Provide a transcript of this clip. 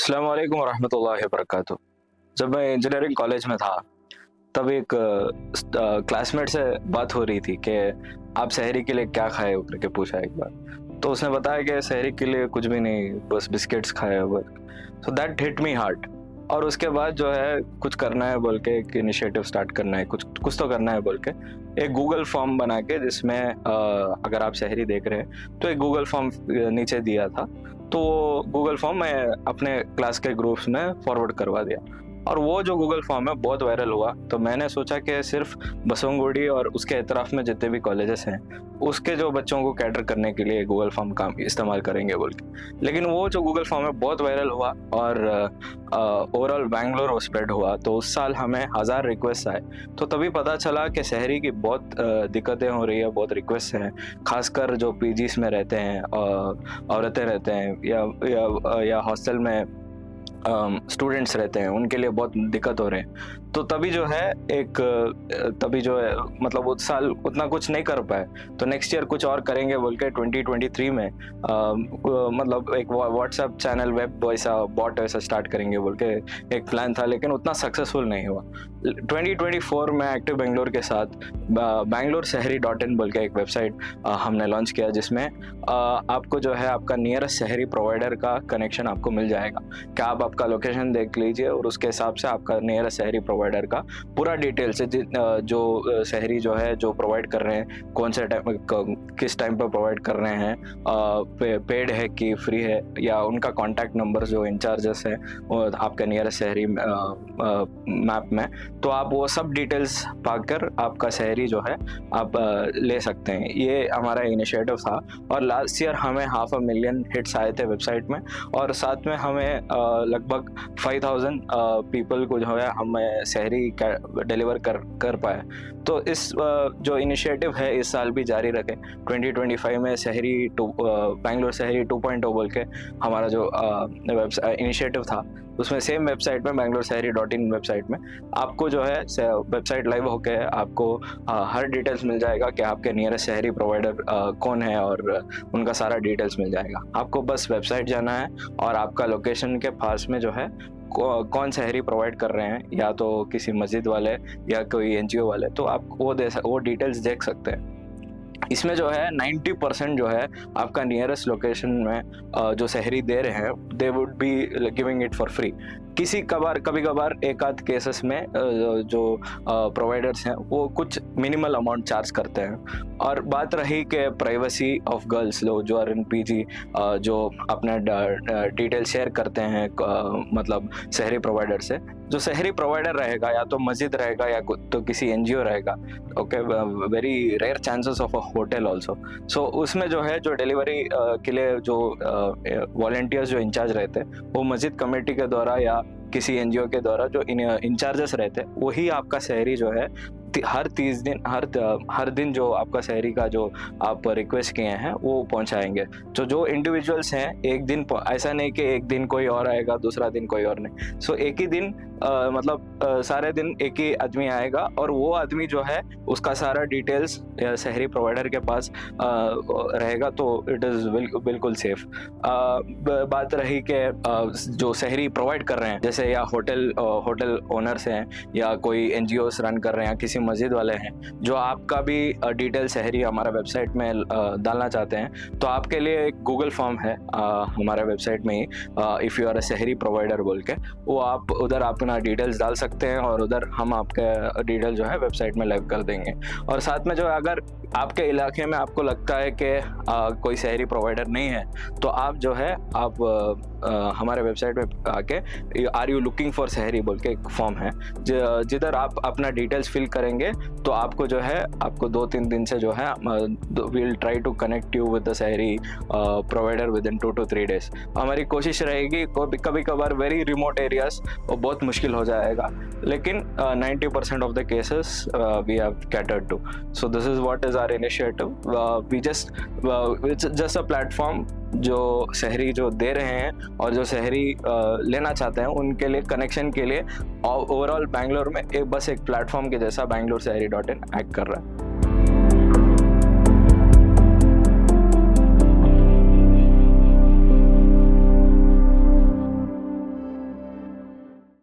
अस्सलाम वालेकुम वरहमतुल्लाहि वबरकातुहू। जब मैं इंजीनियरिंग कॉलेज में था, तब एक क्लासमेट से बात हो रही थी कि आप सहरी के लिए क्या खाए हो करके पूछा एक बार। तो उसने बताया कि सहरी के लिए कुछ भी नहीं, बस बिस्किट्स खाए हो बस। So that hit me hard. और उसके बाद जो है कुछ करना है बोल के एक इनिशिएटिव स्टार्ट करना है, कुछ कुछ तो करना है बोल के एक गूगल फॉर्म बना के, जिसमें अगर आप सहरी देख रहे हैं तो एक गूगल फॉर्म नीचे दिया था। तो गूगल फॉर्म मैं अपने क्लास के ग्रुप्स में फॉरवर्ड करवा दिया, और वो जो गूगल फॉर्म है बहुत वायरल हुआ। तो मैंने सोचा कि सिर्फ बसवंगुड़ी और उसके अतराफ में जितने भी कॉलेजेस हैं उसके जो बच्चों को कैटर करने के लिए गूगल फॉर्म का इस्तेमाल करेंगे बोल के। लेकिन वो जो गूगल फॉर्म है बहुत वायरल हुआ, और ओवरऑल बैंगलोर वो स्प्रेड हुआ। तो उस साल हमें 1000 रिक्वेस्ट आए। तो तभी पता चला कि सहरी की बहुत दिक्कतें हो रही है, बहुत रिक्वेस्ट हैं। खासकर जो पीजीज में रहते हैं, औरतें रहते हैं, या हॉस्टल में स्टूडेंट्स रहते हैं, उनके लिए बहुत दिक्कत हो रहे हैं। तो तभी जो है तभी जो है मतलब उस साल उतना कुछ नहीं कर पाए, तो नेक्स्ट ईयर कुछ और करेंगे बोल के 2023 में मतलब एक व्हाट्सएप चैनल वेब वैसा बॉट वैसा स्टार्ट करेंगे बोल के एक प्लान था, लेकिन उतना सक्सेसफुल नहीं हुआ। 2024 में एक्टिव बेंगलोर के साथ बैंगलोर सहरी .in बोल के एक वेबसाइट हमने लॉन्च किया, जिसमें आपको जो है आपका नियरेस्ट सहरी प्रोवाइडर का कनेक्शन आपको मिल जाएगा। क्या आप आपका लोकेशन देख लीजिए और उसके हिसाब से आपका नियरेस्ट सहरी प्रोवाइडर का पूरा डिटेल्स है, जो सहरी जो है जो प्रोवाइड कर रहे हैं, कौन से टाइम किस टाइम पर प्रोवाइड कर रहे हैं, पेड है कि फ्री है, या उनका कॉन्टैक्ट नंबर जो इंचार्जेस हैं आपका नियरेस्ट सहरी मैप में। तो आप वो सब डिटेल्स पाकर आपका सहरी जो है आप ले सकते हैं। ये हमारा इनिशिएटिव था, और लास्ट ईयर हमें 500,000 हिट्स आए थे वेबसाइट में, और साथ में हमें लगभग 5000 पीपल को जो है हमें सहरी डिलीवर कर पाए। तो इस जो इनिशिएटिव है इस साल भी जारी रखें। 2025 में सहरी बैंगलोर सहरी 2.0 बोल के हमारा जो इनिशिएटिव था, उसमें सेम वेबसाइट में बैंगलोर सहरी .in वेबसाइट में आपको जो है वेबसाइट लाइव होके आपको हर डिटेल्स मिल जाएगा कि आपके नियरेस्ट सहरी प्रोवाइडर कौन है, और उनका सारा डिटेल्स मिल जाएगा। आपको बस वेबसाइट जाना है और आपका लोकेशन के पास में जो है कौन सहरी प्रोवाइड कर रहे हैं, या तो किसी मस्जिद वाले या कोई एनजीओ वाले, तो आप वो डिटेल्स देख सकते हैं। इसमें जो है 90% जो है आपका नियरेस्ट लोकेशन में जो सहरी दे रहे हैं, they would be giving it for free. कभी कभार एक आध केसेस में जो प्रोवाइडर्स हैं वो कुछ मिनिमल अमाउंट चार्ज करते हैं। और बात रही कि प्राइवेसी ऑफ गर्ल्स लोग जो आर इन पीजी जो अपना डिटेल शेयर करते हैं मतलब सहरी प्रोवाइडर से, जो सहरी प्रोवाइडर रहेगा या तो मस्जिद रहेगा या तो किसी एनजीओ रहेगा, okay, very rare chances of a hotel also. So उसमें जो है जो डिलीवरी के लिए जो वॉलंटियर्स जो इंचार्ज रहते हैं, वो मस्जिद कमेटी के द्वारा या किसी एनजीओ के द्वारा जो इंचार्जेस रहते हैं, वही आपका सहरी जो है हर 30 दिन हर दिन जो आपका सहरी का जो आप रिक्वेस्ट किए हैं वो पहुंचाएंगे। तो जो इंडिविजुअल्स हैं, एक दिन ऐसा नहीं कि एक दिन कोई और आएगा दूसरा दिन कोई और नहीं। सो एक ही दिन मतलब सारे दिन एक ही आदमी आएगा, और वो आदमी जो है उसका सारा डिटेल्स सहरी प्रोवाइडर के पास रहेगा। तो इट इज़ बिल्कुल सेफ। बात रही कि जो सहरी प्रोवाइड कर रहे हैं, जैसे या होटल ओनर्स हैं, या कोई एनजीओस रन कर रहे हैं, या किसी मस्जिद वाले हैं जो आपका भी डिटेल सहरी हमारा वेबसाइट में डालना चाहते हैं, तो आपके लिए एक गूगल फॉर्म है हमारे वेबसाइट में ही, इफ़ यू आर अ सहरी प्रोवाइडर बोल के, वो आप उधर अपना डिटेल्स डाल सकते हैं, और उधर हम आपके डिटेल जो है वेबसाइट में लाइव कर देंगे। और साथ में जो है अगर आपके इलाके में आपको लगता है कि कोई सहरी प्रोवाइडर नहीं है, तो आप जो है आप हमारे वेबसाइट पे आके आर यू लुकिंग फॉर सहरी बोल के एक फॉर्म है, जिधर आप अपना डिटेल्स फिल करेंगे, तो आपको जो है आपको 2-3 दिन से जो है we'll try to connect you with the सहरी provider within 2 to 3 days। हमारी कोशिश रहेगी, कभी कभार वेरी रिमोट एरियाज वो बहुत मुश्किल हो जाएगा, लेकिन 90% of the cases we have catered to. So this is what is our initiative. We just a platform जो सहरी जो दे रहे हैं और जो सहरी लेना चाहते हैं उनके लिए कनेक्शन के लिए ओवरऑल बैंगलोर में बस एक प्लेटफॉर्म के जैसा बैंगलोर सहरी .in एक्ट कर रहा है।